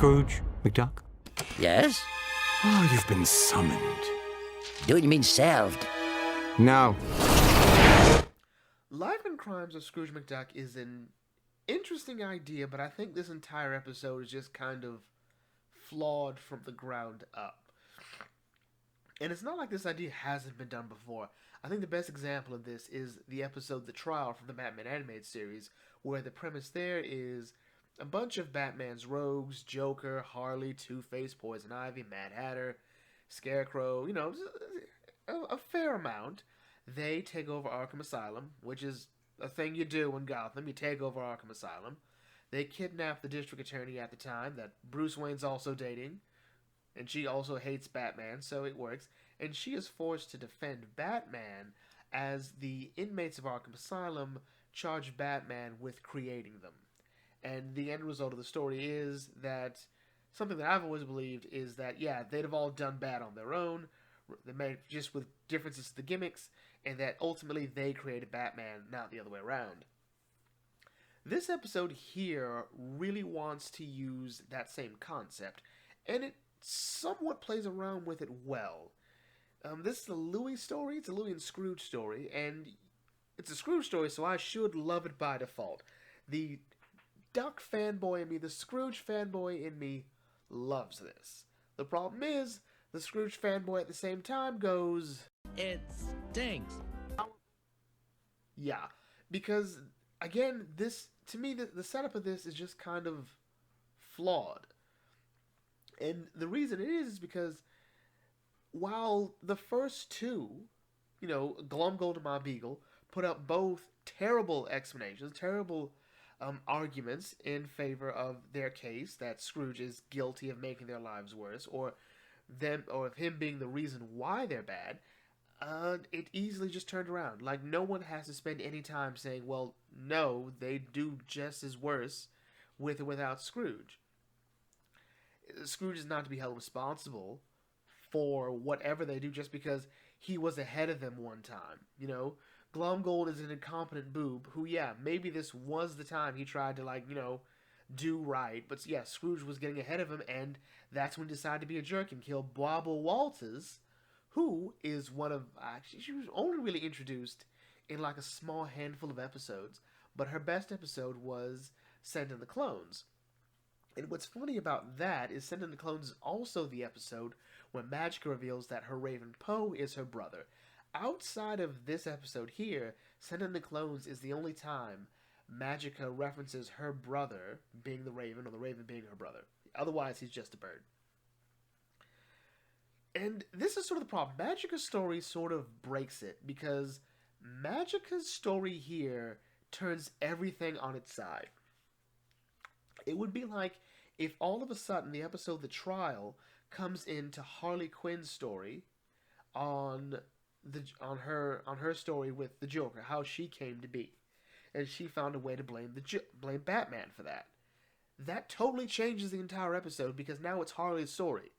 Scrooge McDuck? Yes? Oh, you've been summoned. Do you mean salved? No. Life and Crimes of Scrooge McDuck is an interesting idea, but I think this entire episode is just kind of flawed from the ground up. And it's not like this idea hasn't been done before. I think the best example of this is the episode The Trial from the Batman animated series, where the premise there is a bunch of Batman's rogues, Joker, Harley, Two-Face, Poison Ivy, Mad Hatter, Scarecrow, a fair amount. They take over Arkham Asylum, which is a thing you do in Gotham. You take over Arkham Asylum. They kidnap the district attorney at the time that Bruce Wayne's also dating, and she also hates Batman, so it works. And she is forced to defend Batman as the inmates of Arkham Asylum charge Batman with creating them. And the end result of the story is that something that I've always believed is that, yeah, they'd have all done bad on their own, they made just with differences to the gimmicks, and that ultimately they created Batman, not the other way around. This episode here really wants to use that same concept, and it somewhat plays around with it well. This is a Louie story. It's a Louie and Scrooge story, and it's a Scrooge story, so I should love it by default. The Duck fanboy in me, the Scrooge fanboy in me, loves this. The problem is, the Scrooge fanboy at the same time goes, "It stinks." Yeah, because, again, this, to me, the setup of this is just kind of flawed. And the reason it is because while the first two, Glum Gold and Mob Eagle, put up both terrible explanations, terrible arguments in favor of their case that Scrooge is guilty of making their lives worse, or of him being the reason why they're bad, it easily just turned around. Like, no one has to spend any time saying, well, no, they do just as worse with or without Scrooge. Scrooge is not to be held responsible for whatever they do just because he was ahead of them one time. Glumgold is an incompetent boob who, yeah, maybe this was the time he tried to, do right. But, yeah, Scrooge was getting ahead of him, and that's when he decided to be a jerk and kill Bobble Walters, who is one of... Actually, she was only really introduced in, a small handful of episodes, but her best episode was Send in the Clones. And what's funny about that is Send in the Clones is also the episode where Magica reveals that her Raven Poe is her brother. Outside of this episode here, Send in the Clones is the only time Magica references her brother being the Raven, or the Raven being her brother. Otherwise, he's just a bird. And this is sort of the problem. Magica's story sort of breaks it, because Magica's story here turns everything on its side. It would be like if all of a sudden the episode The Trial comes into Harley Quinn's story on her story with the Joker, how she came to be, and she found a way to blame Batman for that. That totally changes the entire episode, because now it's Harley's story.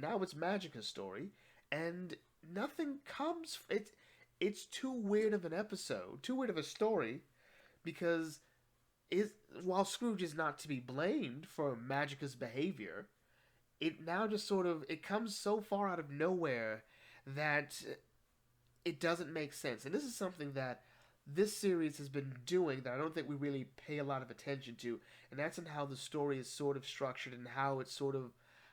Now it's Magica's story, and nothing comes. It's too weird of an episode, too weird of a story, because while Scrooge is not to be blamed for Magica's behavior, it now just it comes so far out of nowhere that it doesn't make sense. And this is something that this series has been doing that I don't think we really pay a lot of attention to, and that's in how the story is sort of structured, and how it's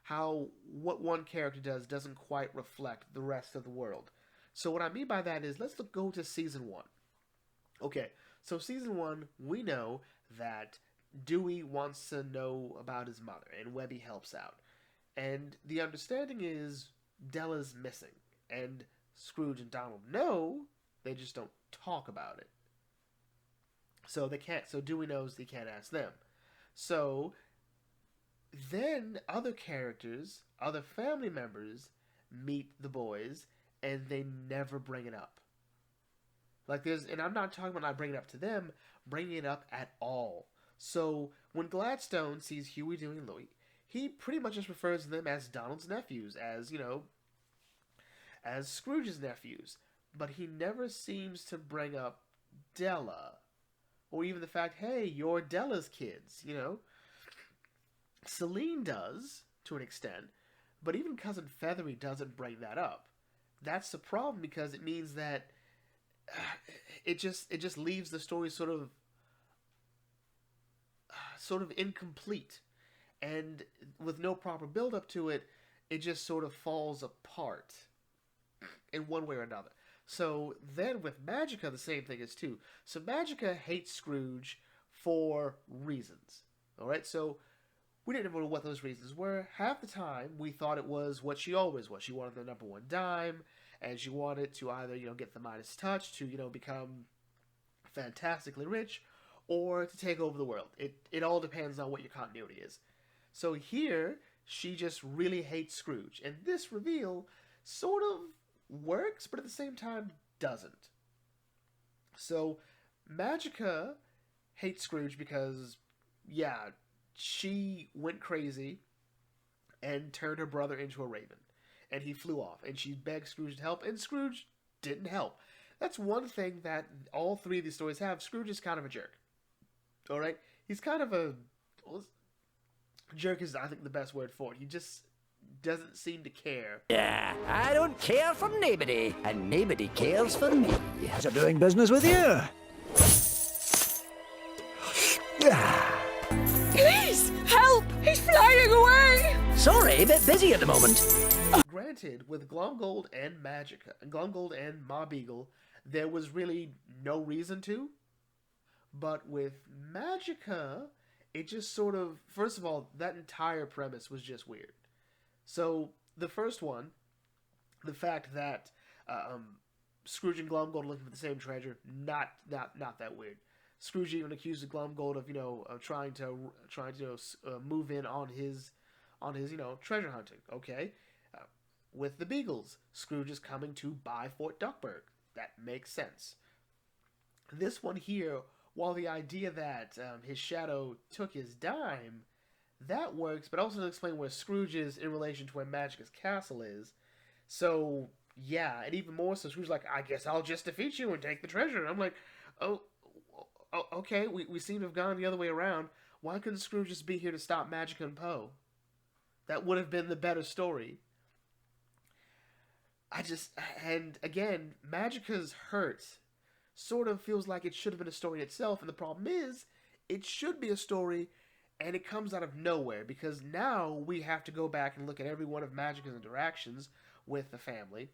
how what one character does doesn't quite reflect the rest of the world. So what I mean by that is, let's go to Season 1. Okay, so Season 1, we know that Dewey wants to know about his mother, and Webby helps out. And the understanding is Della's missing, and Scrooge and Donald know, they just don't talk about it. So Dewey knows he can't ask them. So then other characters, other family members meet the boys, and they never bring it up. And I'm not talking about not bringing it up to them, bringing it up at all. So when Gladstone sees Huey, Dewey, and Louie, he pretty much just refers to them as Donald's nephews, as Scrooge's nephews. But he never seems to bring up Della, or even the fact, hey, you're Della's kids, Celine does, to an extent, but even Cousin Feathery doesn't bring that up. That's the problem because it means that it just leaves the story sort of incomplete, and with no proper build up to it, it just sort of falls apart in one way or another. So then with Magica, the same thing is too. So Magica hates Scrooge for reasons. All right, so we didn't know what those reasons were. Half the time, we thought it was what she always was. She wanted the number one dime, and she wanted to either, get the Midas touch to, become fantastically rich, or to take over the world. It all depends on what your continuity is. So here, she just really hates Scrooge. And this reveal sort of works, but at the same time doesn't. So Magica hates Scrooge because, yeah, she went crazy and turned her brother into a raven. And he flew off. And she begged Scrooge to help, and Scrooge didn't help. That's one thing that all three of these stories have. Scrooge is kind of a jerk. Alright? He's kind of a... Well, jerk is, I think, the best word for it. He just doesn't seem to care. Yeah, I don't care for nobody, and nobody cares for me. So doing business with you. Please, help! He's flying away! Sorry, a bit busy at the moment. Granted, with Glomgold and Glomgold and Ma Beagle, there was really no reason to. But with Magica, it just sort of... First of all, that entire premise was just weird. So, the first one, the fact that Scrooge and Glomgold are looking for the same treasure, not that weird. Scrooge even accused Glomgold of trying to move in on his treasure hunting. Okay, with the Beagles, Scrooge is coming to buy Fort Duckburg. That makes sense. This one here, while the idea that his shadow took his dime, that works, but also doesn't explain where Scrooge is in relation to where Magica's castle is. So yeah, and even more so, Scrooge's like, I guess I'll just defeat you and take the treasure. And I'm like, oh, okay, we seem to have gone the other way around. Why couldn't Scrooge just be here to stop Magica and Poe? That would have been the better story. And again, Magica's hurt sort of feels like it should have been a story in itself, and the problem is, it should be a story, and it comes out of nowhere, because now we have to go back and look at every one of Magica's interactions with the family,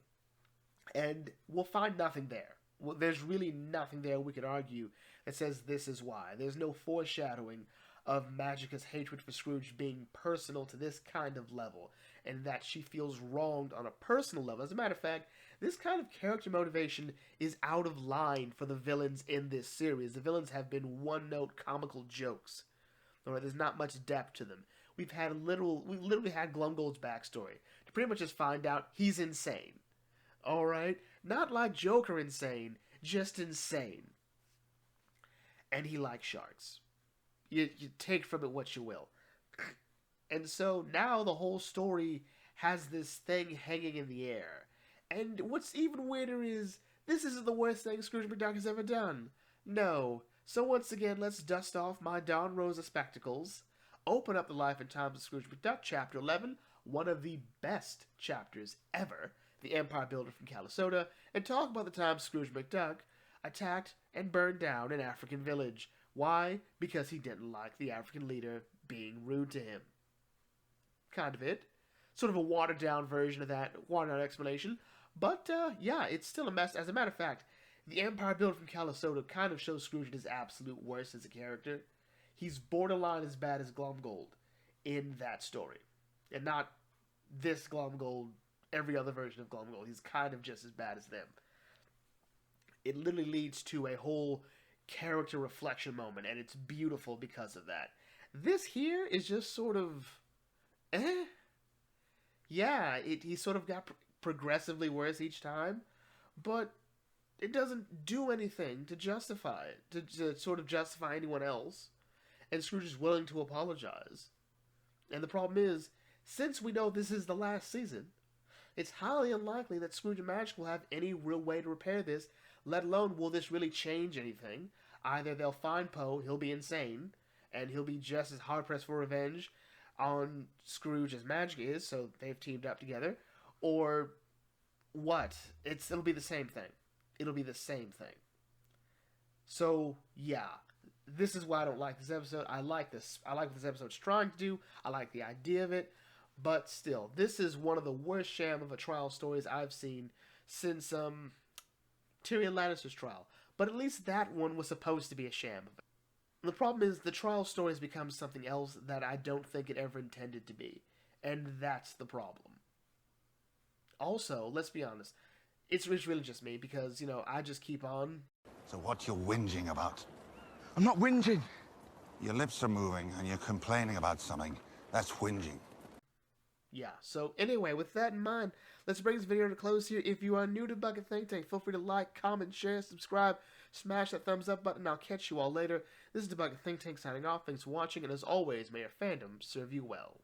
and we'll find nothing there. Well, there's really nothing there we could argue that says this is why. There's no foreshadowing of Magica's hatred for Scrooge being personal to this kind of level, and that she feels wronged on a personal level. As a matter of fact, this kind of character motivation is out of line for the villains in this series. The villains have been one-note comical jokes. Alright, there's not much depth to them. We literally had Glumgold's backstory to pretty much just find out he's insane. Alright? Not like Joker insane, just insane. And he likes sharks. You take from it what you will. And so now the whole story has this thing hanging in the air. And what's even weirder is, this isn't the worst thing Scrooge McDuck has ever done. No. So once again, let's dust off my Don Rosa spectacles, open up the life and times of Scrooge McDuck, Chapter 11, one of the best chapters ever, the Empire Builder from Calisota, and talk about the time Scrooge McDuck attacked and burned down an African village. Why? Because he didn't like the African leader being rude to him. Kind of it. Sort of a watered-down version of that, watered-down explanation. But, yeah, it's still a mess. As a matter of fact, the Empire Builder from Calisota kind of shows Scrooge at his absolute worst as a character. He's borderline as bad as Glomgold in that story. And not this Glomgold, every other version of Glomgold. He's kind of just as bad as them. It literally leads to a whole character reflection moment, and it's beautiful because of that. This here is just sort of... Yeah, he sort of got progressively worse each time, but it doesn't do anything to justify it, to sort of justify anyone else, and Scrooge is willing to apologize. And the problem is, since we know this is the last season, it's highly unlikely that Scrooge and Magic will have any real way to repair this, let alone will this really change anything. Either they'll find Poe, he'll be insane, and he'll be just as hard-pressed for revenge. on Scrooge's magic is, so they've teamed up together, or what? It'll be the same thing. It'll be the same thing. So, yeah. This is why I don't like this episode. I like what this episode's trying to do. I like the idea of it. But still, this is one of the worst sham of a trial stories I've seen since Tyrion Lannister's trial. But at least that one was supposed to be a sham of it. The problem is the trial story has become something else that I don't think it ever intended to be. And that's the problem. Also, let's be honest, it's really just me because, I just keep on. So what you're whinging about? I'm not whinging. Your lips are moving and you're complaining about something. That's whinging. Yeah, so anyway, with that in mind, let's bring this video to a close here. If you are new to Bucket Think Tank, feel free to like, comment, share, subscribe, smash that thumbs up button, and I'll catch you all later. This is the Bucket Think Tank signing off. Thanks for watching, and as always, may your fandom serve you well.